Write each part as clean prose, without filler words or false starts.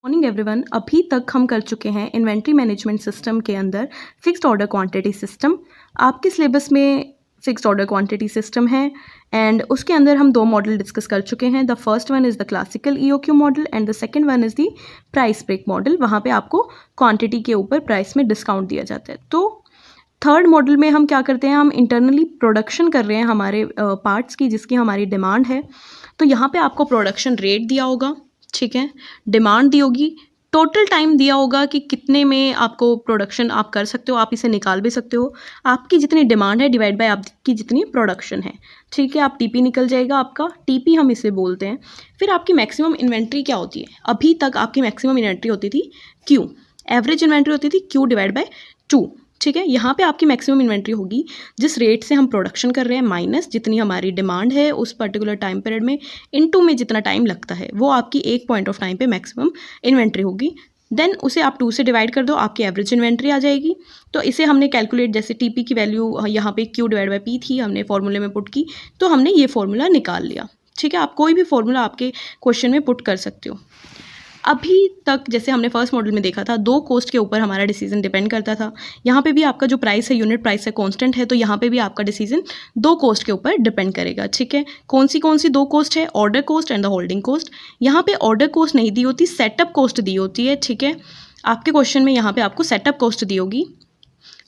Morning everyone. अभी तक हम कर चुके हैं इन्वेंट्री मैनेजमेंट सिस्टम के अंदर फिक्स्ड ऑर्डर क्वांटिटी सिस्टम। आपके सिलेबस में फिक्स्ड ऑर्डर क्वांटिटी सिस्टम है एंड उसके अंदर हम दो मॉडल डिस्कस कर चुके हैं। The first one is the classical EOQ model and the second one is the price break model. वहाँ पे आपको क्वांटिटी के ऊपर प्राइस में डिस्काउंट दिया जाता है। तो थर्ड मॉडल में हम क्या करते हैं, हम इंटरनली प्रोडक्शन कर रहे हैं हमारे पार्ट्स की जिसकी हमारी डिमांड है। तो यहाँ पे आपको प्रोडक्शन रेट दिया होगा, ठीक है, डिमांड दी होगी, टोटल टाइम दिया होगा कि कितने में आपको प्रोडक्शन आप कर सकते हो, आप इसे निकाल भी सकते हो। आपकी जितनी डिमांड है डिवाइड बाय आपकी जितनी प्रोडक्शन है, ठीक है। आप टीपी निकल जाएगा आपका, टीपी हम इसे बोलते हैं। फिर आपकी मैक्सिमम इन्वेंट्री क्या होती है? अभी तक आपकी मैक्सिमम इन्वेंट्री होती थी क्यू, एवरेज इन्वेंट्री होती थी क्यू डिवाइड बाय 2, ठीक है। यहाँ पे आपकी मैक्सिमम इन्वेंट्री होगी जिस रेट से हम प्रोडक्शन कर रहे हैं माइनस जितनी हमारी डिमांड है उस पर्टिकुलर टाइम पीरियड में, इनटू में जितना टाइम लगता है, वो आपकी एक पॉइंट ऑफ टाइम पे मैक्सिमम इन्वेंट्री होगी। देन उसे आप 2 से डिवाइड कर दो, आपकी एवरेज इन्वेंट्री आ जाएगी। तो इसे हमने कैलकुलेट, जैसे टीपी की वैल्यू यहाँ पे क्यू डिवाइड बाई पी थी, हमने फॉर्मूले में पुट की, तो हमने ये फॉर्मूला निकाल लिया, ठीक है। आप कोई भी फॉर्मूला आपके क्वेश्चन में पुट कर सकते हो। अभी तक जैसे हमने फर्स्ट मॉडल में देखा था, 2 कॉस्ट के ऊपर हमारा डिसीजन डिपेंड करता था। यहाँ पे भी आपका जो प्राइस है, यूनिट प्राइस है, कांस्टेंट है, तो यहाँ पे भी आपका डिसीजन 2 कॉस्ट के ऊपर डिपेंड करेगा, ठीक है। कौन सी 2 कॉस्ट है? Order cost and the holding cost. यहाँ पे ऑर्डर कॉस्ट नहीं दी होती, सेटअप कॉस्ट दी होती है, ठीक है। आपके क्वेश्चन में यहाँ पे आपको सेटअप कॉस्ट दी होगी।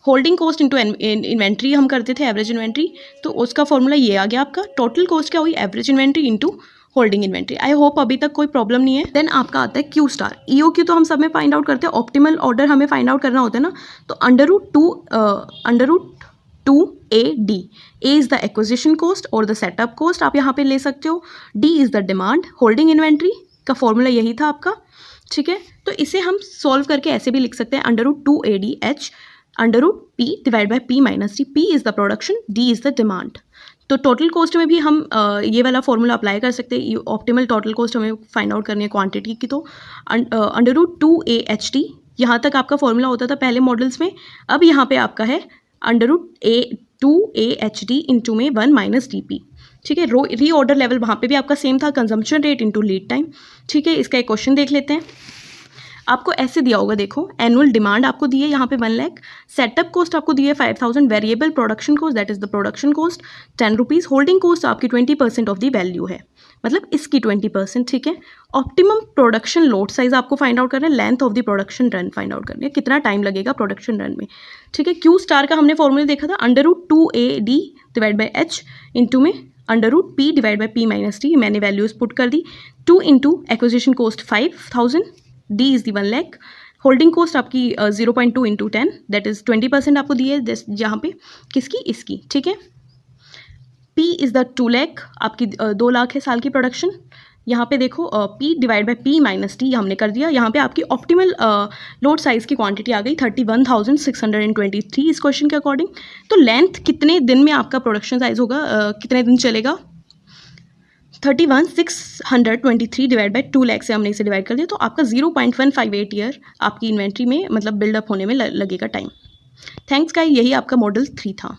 होल्डिंग कॉस्ट इंटू इन्वेंट्री हम करते थे, एवरेज इन्वेंट्री, तो उसका फॉर्मूला ये आ गया आपका। टोटल कॉस्ट क्या हुई? Average inventory into holding inventory. I hope अभी तक कोई प्रॉब्लम नहीं है। देन आपका आता है क्यू स्टार। ईओ क्यू तो हम सब में फाइंड आउट करते हैं, ऑप्टिमल ऑर्डर हमें फाइंड आउट करना होता है ना, तो under root 2AD। A is the acquisition cost और द सेटअप कॉस्ट आप यहाँ पे ले सकते हो। D is the demand. Holding inventory का फॉर्मूला यही था आपका, ठीक है। तो इसे हम सॉल्व करके ऐसे भी लिख सकते हैं, under root 2ADH √P divide by P minus D. P is the production, D is the demand. तो टोटल कॉस्ट में भी हम ये वाला फॉर्मूला अप्लाई कर सकते हैं। ऑप्टिमल टोटल कॉस्ट हमें फाइंड आउट करनी है क्वांटिटी की, तो अंडर रूट 2AHD यहाँ तक आपका फॉर्मूला होता था पहले मॉडल्स में। अब यहाँ पे आपका है अंडर रूट 2AHD इंटू में 1 माइनस DP, ठीक है। री ऑर्डर लेवल वहाँ पे भी आपका सेम था, consumption rate into lead time, ठीक है। इसका एक क्वेश्चन देख लेते हैं। आपको ऐसे दिया होगा, देखो, एनुअल डिमांड आपको दी है यहाँ पे 1 लाख, सेटअप कॉस्ट आपको दी है 5000, variable production cost that is the production cost 10 rupees, holding cost आपकी 20% ऑफ द वैल्यू है, मतलब इसकी 20%, ठीक है। ऑप्टिमम प्रोडक्शन लोड साइज आपको फाइंड आउट करना है, length of the production run find out करनी है, कितना टाइम लगेगा प्रोडक्शन रन में, ठीक है। क्यू स्टार का हमने फॉर्मूला देखा था, under root 2AD divide by H into में under root P divide by P minus D. मैंने वैल्यूज पुट कर दी। 2 into acquisition cost 5000, D is the 1 lakh, holding cost आपकी 0.2 इंटू 10 दैट इज़ 20% आपको दी है जहाँ पे किसकी? इसकी, ठीक है। P इज़ द 2 लाख, आपकी 2 लाख है साल की प्रोडक्शन। यहाँ पे देखो P divide by P minus T हमने कर दिया। यहाँ पे आपकी ऑप्टिमल लोड साइज़ की क्वांटिटी आ गई 31,623 इस क्वेश्चन के अकॉर्डिंग। तो लेंथ कितने दिन में आपका प्रोडक्शन साइज होगा, कितने दिन चलेगा? 31,623 डिवाइड बाई 2 लाख से हमने इसे डिवाइड कर दिया, तो आपका 0.158 ईयर आपकी इन्वेंट्री में मतलब बिल्डअप होने में लगेगा टाइम। थैंक्स गाइस, यही आपका मॉडल 3 था।